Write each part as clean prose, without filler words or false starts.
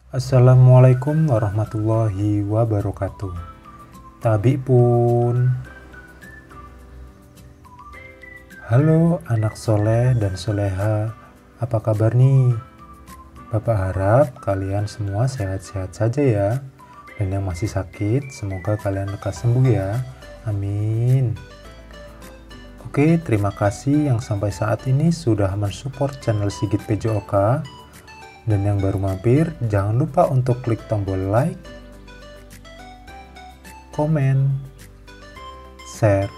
Assalamualaikum warahmatullahi wabarakatuh. Tabi pun. Halo anak soleh dan soleha, apa kabar nih? Bapak harap kalian semua sehat-sehat saja ya. Dan yang masih sakit, semoga kalian lekas sembuh ya. Amin. Oke, terima kasih yang sampai saat ini sudah mensupport channel Sigit PJOK. Dan yang baru mampir, jangan lupa untuk klik tombol like, komen, share,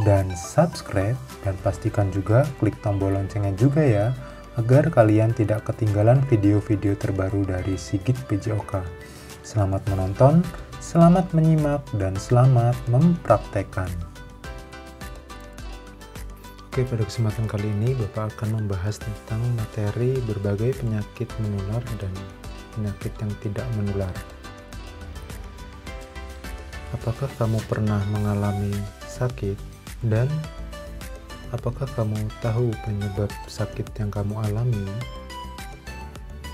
dan subscribe. Dan pastikan juga klik tombol loncengnya juga ya, agar kalian tidak ketinggalan video-video terbaru dari Sigit PJOK. Selamat menonton, selamat menyimak, dan selamat mempraktekkan. Oke, pada kesempatan kali ini Bapak akan membahas tentang materi berbagai penyakit menular dan penyakit yang tidak menular. Apakah kamu pernah mengalami sakit dan apakah kamu tahu penyebab sakit yang kamu alami?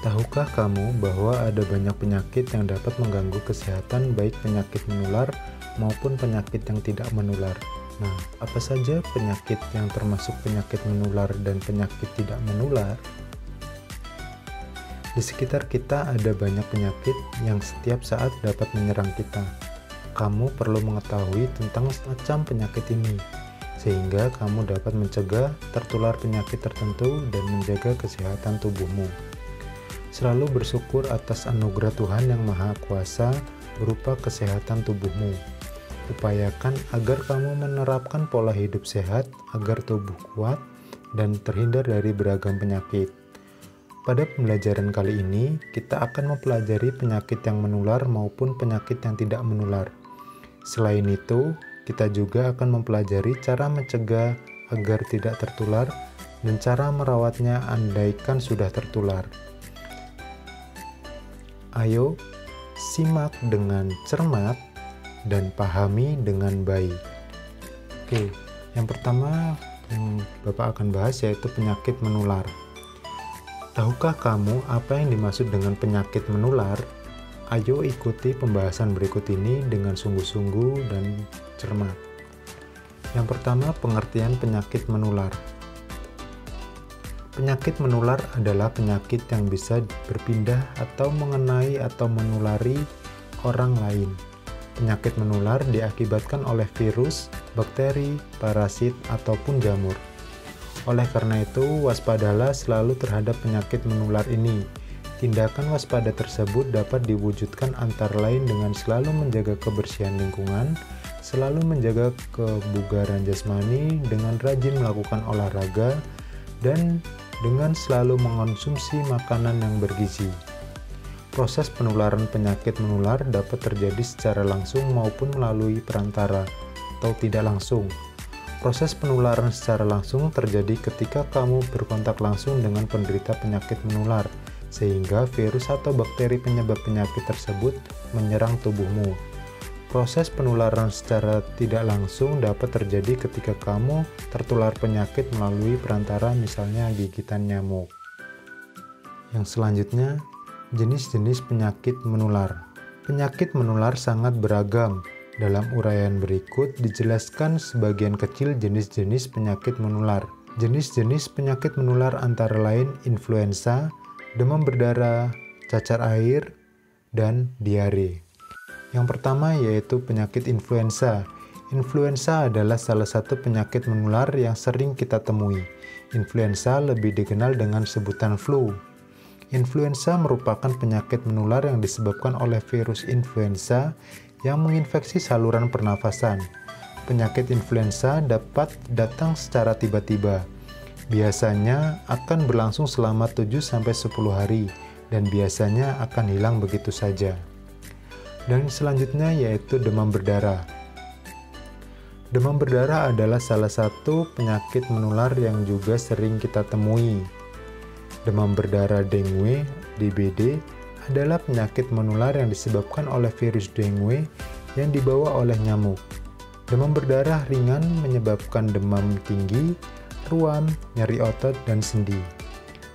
Tahukah kamu bahwa ada banyak penyakit yang dapat mengganggu kesehatan, baik penyakit menular maupun penyakit yang tidak menular? Nah, apa saja penyakit yang termasuk penyakit menular dan penyakit tidak menular? Di sekitar kita ada banyak penyakit yang setiap saat dapat menyerang kita. Kamu perlu mengetahui tentang macam penyakit ini, sehingga kamu dapat mencegah tertular penyakit tertentu dan menjaga kesehatan tubuhmu. Selalu bersyukur atas anugerah Tuhan yang Maha Kuasa berupa kesehatan tubuhmu. Upayakan agar kamu menerapkan pola hidup sehat agar tubuh kuat dan terhindar dari beragam penyakit. Pada pembelajaran kali ini, kita akan mempelajari penyakit yang menular maupun penyakit yang tidak menular. Selain itu, kita juga akan mempelajari cara mencegah agar tidak tertular dan cara merawatnya andaikan sudah tertular. Ayo, simak dengan cermat dan pahami dengan baik. Oke, yang pertama yang Bapak akan bahas yaitu penyakit menular. Tahukah kamu apa yang dimaksud dengan penyakit menular? Ayo ikuti pembahasan berikut ini dengan sungguh-sungguh dan cermat. Yang pertama, pengertian penyakit menular. Penyakit menular adalah penyakit yang bisa berpindah atau mengenai atau menulari orang lain. Penyakit menular diakibatkan oleh virus, bakteri, parasit, ataupun jamur. Oleh karena itu, waspadalah selalu terhadap penyakit menular ini. Tindakan waspada tersebut dapat diwujudkan antara lain dengan selalu menjaga kebersihan lingkungan, selalu menjaga kebugaran jasmani dengan rajin melakukan olahraga, dan dengan selalu mengonsumsi makanan yang bergizi. Proses penularan penyakit menular dapat terjadi secara langsung maupun melalui perantara atau tidak langsung. Proses penularan secara langsung terjadi ketika kamu berkontak langsung dengan penderita penyakit menular, sehingga virus atau bakteri penyebab penyakit tersebut menyerang tubuhmu. Proses penularan secara tidak langsung dapat terjadi ketika kamu tertular penyakit melalui perantara, misalnya gigitan nyamuk. Yang selanjutnya, jenis-jenis penyakit menular. Penyakit menular sangat beragam. Dalam uraian berikut dijelaskan sebagian kecil jenis-jenis penyakit menular. Jenis-jenis penyakit menular antara lain influenza, demam berdarah, cacar air, dan diare. Yang pertama yaitu penyakit influenza. Influenza adalah salah satu penyakit menular yang sering kita temui. Influenza lebih dikenal dengan sebutan flu. Influenza merupakan penyakit menular yang disebabkan oleh virus influenza yang menginfeksi saluran pernafasan. Penyakit influenza dapat datang secara tiba-tiba. Biasanya akan berlangsung selama 7-10 hari dan biasanya akan hilang begitu saja. Dan selanjutnya yaitu demam berdarah. Demam berdarah adalah salah satu penyakit menular yang juga sering kita temui. Demam berdarah dengue, DBD, adalah penyakit menular yang disebabkan oleh virus dengue yang dibawa oleh nyamuk. Demam berdarah ringan menyebabkan demam tinggi, ruam, nyeri otot, dan sendi.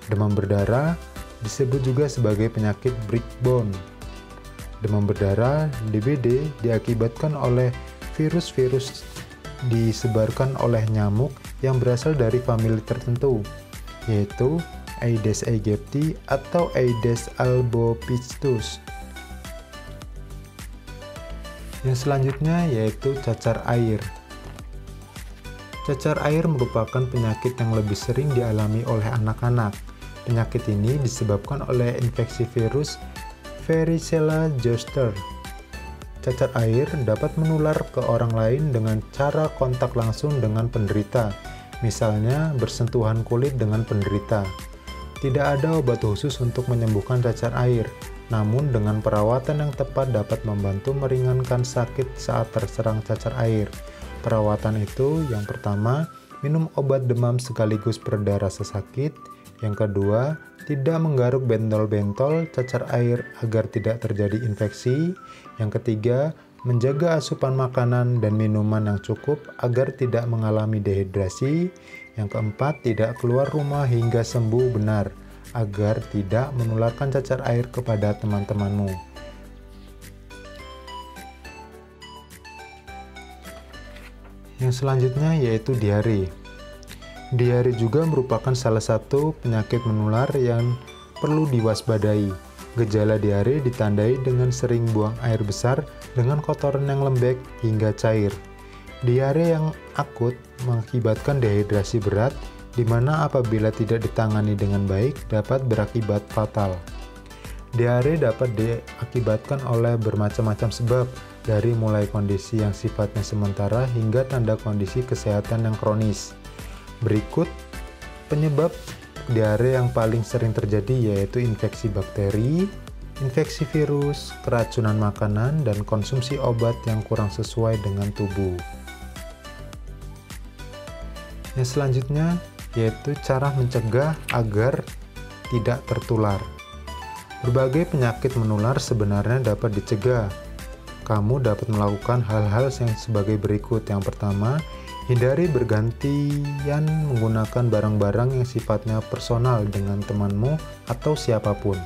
Demam berdarah disebut juga sebagai penyakit breakbone. Demam berdarah (DBD) diakibatkan oleh virus-virus disebarkan oleh nyamuk yang berasal dari famili tertentu, yaitu Aedes aegypti atau Aedes albopictus. Yang selanjutnya yaitu cacar air. Cacar air merupakan penyakit yang lebih sering dialami oleh anak-anak. Penyakit ini disebabkan oleh infeksi virus Varicella zoster. Cacar air dapat menular ke orang lain dengan cara kontak langsung dengan penderita, misalnya bersentuhan kulit dengan penderita. Tidak ada obat khusus untuk menyembuhkan cacar air, namun dengan perawatan yang tepat dapat membantu meringankan sakit saat terserang cacar air. Perawatan itu yang pertama, minum obat demam sekaligus pereda rasa sakit. Yang kedua, tidak menggaruk bentol-bentol cacar air agar tidak terjadi infeksi. Yang ketiga, menjaga asupan makanan dan minuman yang cukup agar tidak mengalami dehidrasi. Yang keempat, tidak keluar rumah hingga sembuh benar agar tidak menularkan cacar air kepada teman-temanmu. Yang selanjutnya yaitu diare. Diare juga merupakan salah satu penyakit menular yang perlu diwaspadai. Gejala diare ditandai dengan sering buang air besar dengan kotoran yang lembek hingga cair. Diare yang akut mengakibatkan dehidrasi berat, di mana apabila tidak ditangani dengan baik dapat berakibat fatal. Diare dapat diakibatkan oleh bermacam-macam sebab, dari mulai kondisi yang sifatnya sementara hingga tanda kondisi kesehatan yang kronis. Berikut penyebab diare yang paling sering terjadi yaitu infeksi bakteri, infeksi virus, keracunan makanan, dan konsumsi obat yang kurang sesuai dengan tubuh. Yang selanjutnya yaitu cara mencegah agar tidak tertular. Berbagai penyakit menular sebenarnya dapat dicegah. Kamu dapat melakukan hal-hal yang sebagai berikut. Yang pertama, hindari bergantian menggunakan barang-barang yang sifatnya personal dengan temanmu atau siapapun.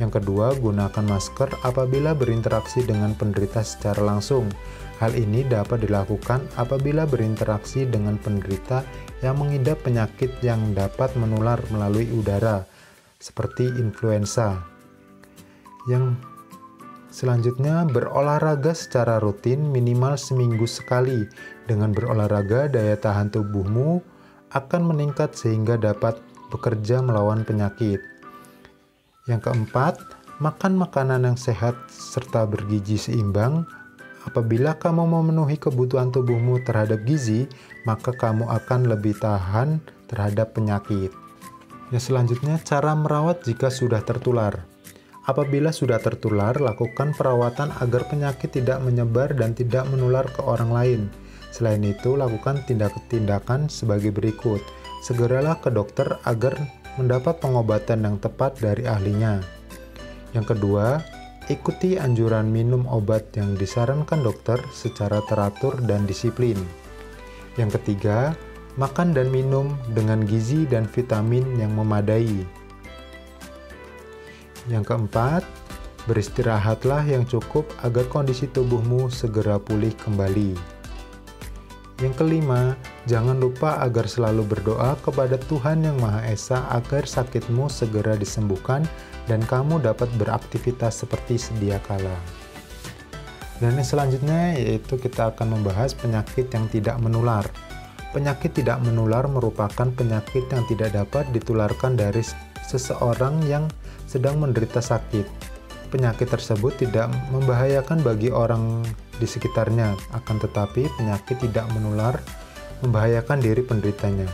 Yang kedua, gunakan masker apabila berinteraksi dengan penderita secara langsung. Hal ini dapat dilakukan apabila berinteraksi dengan penderita yang mengidap penyakit yang dapat menular melalui udara, seperti influenza. Yang selanjutnya, berolahraga secara rutin minimal seminggu sekali. Dengan berolahraga, daya tahan tubuhmu akan meningkat sehingga dapat bekerja melawan penyakit. Yang keempat, makan makanan yang sehat serta bergizi seimbang. Apabila kamu memenuhi kebutuhan tubuhmu terhadap gizi, maka kamu akan lebih tahan terhadap penyakit. Yang selanjutnya, cara merawat jika sudah tertular. Apabila sudah tertular, lakukan perawatan agar penyakit tidak menyebar dan tidak menular ke orang lain. Selain itu, lakukan tindakan sebagai berikut. Segeralah ke dokter agar mendapat pengobatan yang tepat dari ahlinya. Yang kedua, ikuti anjuran minum obat yang disarankan dokter secara teratur dan disiplin. Yang ketiga, makan dan minum dengan gizi dan vitamin yang memadai. Yang keempat, beristirahatlah yang cukup agar kondisi tubuhmu segera pulih kembali. Yang kelima, jangan lupa agar selalu berdoa kepada Tuhan Yang Maha Esa agar sakitmu segera disembuhkan dan kamu dapat beraktivitas seperti sedia kala. Dan yang selanjutnya yaitu kita akan membahas penyakit yang tidak menular. Penyakit tidak menular merupakan penyakit yang tidak dapat ditularkan dari seseorang yang sedang menderita sakit. Penyakit tersebut tidak membahayakan bagi orang di sekitarnya, akan tetapi penyakit tidak menular membahayakan diri penderitanya.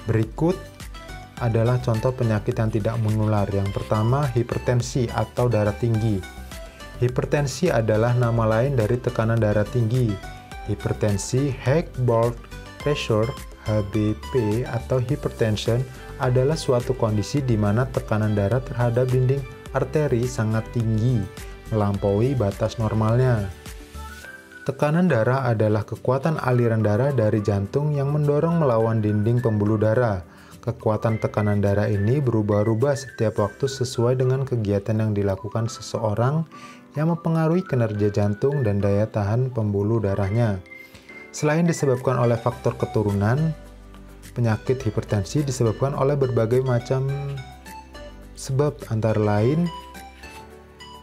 Berikut adalah contoh penyakit yang tidak menular. Yang pertama, hipertensi atau darah tinggi. Hipertensi adalah nama lain dari tekanan darah tinggi. Hipertensi, high blood pressure, HBP atau hypertension adalah suatu kondisi di mana tekanan darah terhadap dinding arteri sangat tinggi, melampaui batas normalnya. Tekanan darah adalah kekuatan aliran darah dari jantung yang mendorong melawan dinding pembuluh darah. Kekuatan tekanan darah ini berubah-ubah setiap waktu sesuai dengan kegiatan yang dilakukan seseorang yang mempengaruhi kinerja jantung dan daya tahan pembuluh darahnya. Selain disebabkan oleh faktor keturunan, penyakit hipertensi disebabkan oleh berbagai macam sebab, antara lain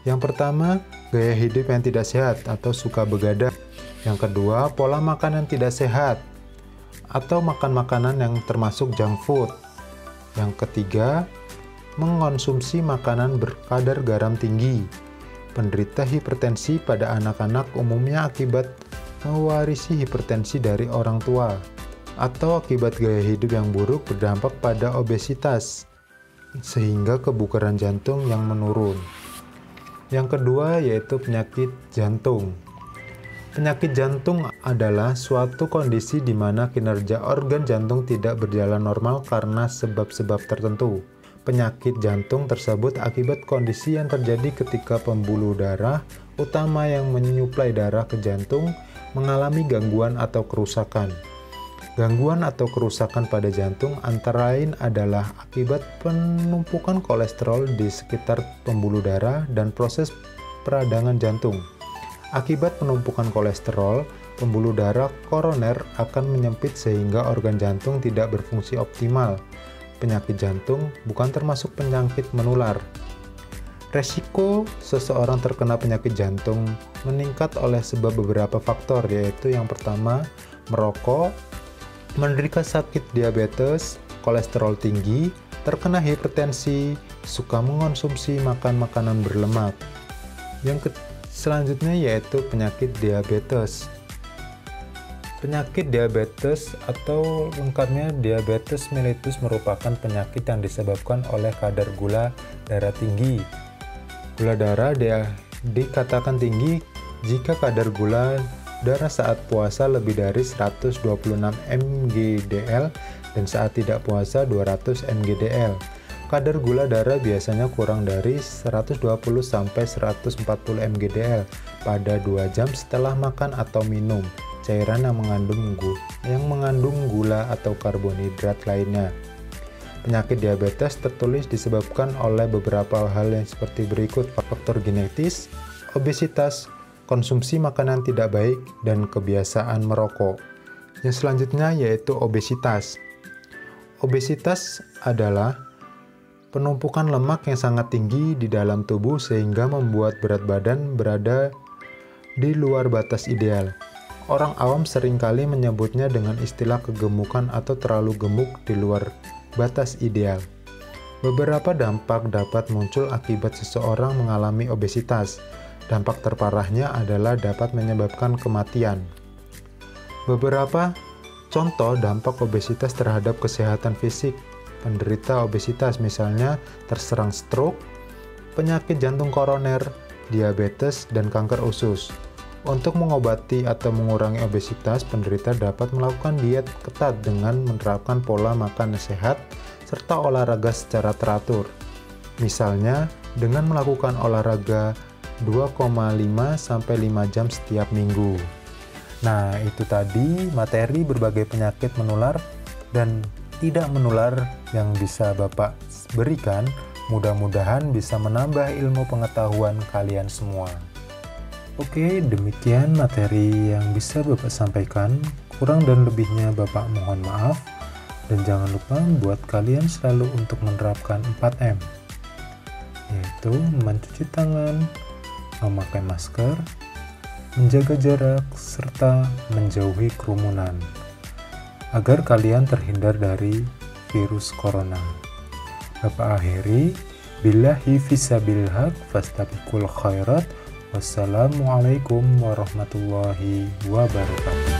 yang pertama, gaya hidup yang tidak sehat atau suka begadang. Yang kedua, pola makan yang tidak sehat atau makan makanan yang termasuk junk food. Yang ketiga, mengonsumsi makanan berkadar garam tinggi. Penderita hipertensi pada anak-anak umumnya akibat mewarisi hipertensi dari orang tua atau akibat gaya hidup yang buruk berdampak pada obesitas sehingga kebugaran jantung yang menurun. Yang kedua yaitu penyakit jantung. Penyakit jantung adalah suatu kondisi di mana kinerja organ jantung tidak berjalan normal karena sebab-sebab tertentu. Penyakit jantung tersebut akibat kondisi yang terjadi ketika pembuluh darah utama yang menyuplai darah ke jantung mengalami gangguan atau kerusakan. Gangguan atau kerusakan pada jantung antara lain adalah akibat penumpukan kolesterol di sekitar pembuluh darah dan proses peradangan jantung. Akibat penumpukan kolesterol, pembuluh darah koroner akan menyempit sehingga organ jantung tidak berfungsi optimal. Penyakit jantung bukan termasuk penyakit menular. Resiko seseorang terkena penyakit jantung meningkat oleh sebab beberapa faktor, yaitu yang pertama, merokok, menderita sakit diabetes, kolesterol tinggi, terkena hipertensi, suka mengonsumsi makan makanan berlemak. Selanjutnya yaitu penyakit diabetes. Penyakit diabetes atau lengkapnya diabetes mellitus merupakan penyakit yang disebabkan oleh kadar gula darah tinggi. Gula darah dikatakan tinggi jika kadar gula darah saat puasa lebih dari 126 mg/dl dan saat tidak puasa 200 mg/dl. Kadar gula darah biasanya kurang dari 120 sampai 140 mg/dl pada 2 jam setelah makan atau minum cairan yang mengandung gula atau karbohidrat lainnya. Penyakit diabetes tertulis disebabkan oleh beberapa hal yang seperti berikut: faktor genetis, obesitas, konsumsi makanan tidak baik, dan kebiasaan merokok. Yang selanjutnya yaitu obesitas. Obesitas adalah penumpukan lemak yang sangat tinggi di dalam tubuh sehingga membuat berat badan berada di luar batas ideal. Orang awam seringkali menyebutnya dengan istilah kegemukan atau terlalu gemuk di luar batas ideal. Beberapa dampak dapat muncul akibat seseorang mengalami obesitas. Dampak terparahnya adalah dapat menyebabkan kematian. Beberapa contoh dampak obesitas terhadap kesehatan fisik penderita obesitas misalnya terserang stroke, penyakit jantung koroner, diabetes, dan kanker usus. Untuk mengobati atau mengurangi obesitas, penderita dapat melakukan diet ketat dengan menerapkan pola makan sehat serta olahraga secara teratur. Misalnya dengan melakukan olahraga 2,5 sampai 5 jam setiap minggu. Nah, itu tadi materi berbagai penyakit menular dan tidak menular yang bisa Bapak berikan. Mudah-mudahan bisa menambah ilmu pengetahuan kalian semua. Oke, demikian materi yang bisa Bapak sampaikan. Kurang dan lebihnya Bapak mohon maaf. Dan jangan lupa buat kalian selalu untuk menerapkan 4M, yaitu mencuci tangan, memakai masker, menjaga jarak, serta menjauhi kerumunan, agar kalian terhindar dari virus corona. Bapak akhiri, billahi fisabilil haq fastabiqul khairat. Wassalamualaikum warahmatullahi wabarakatuh.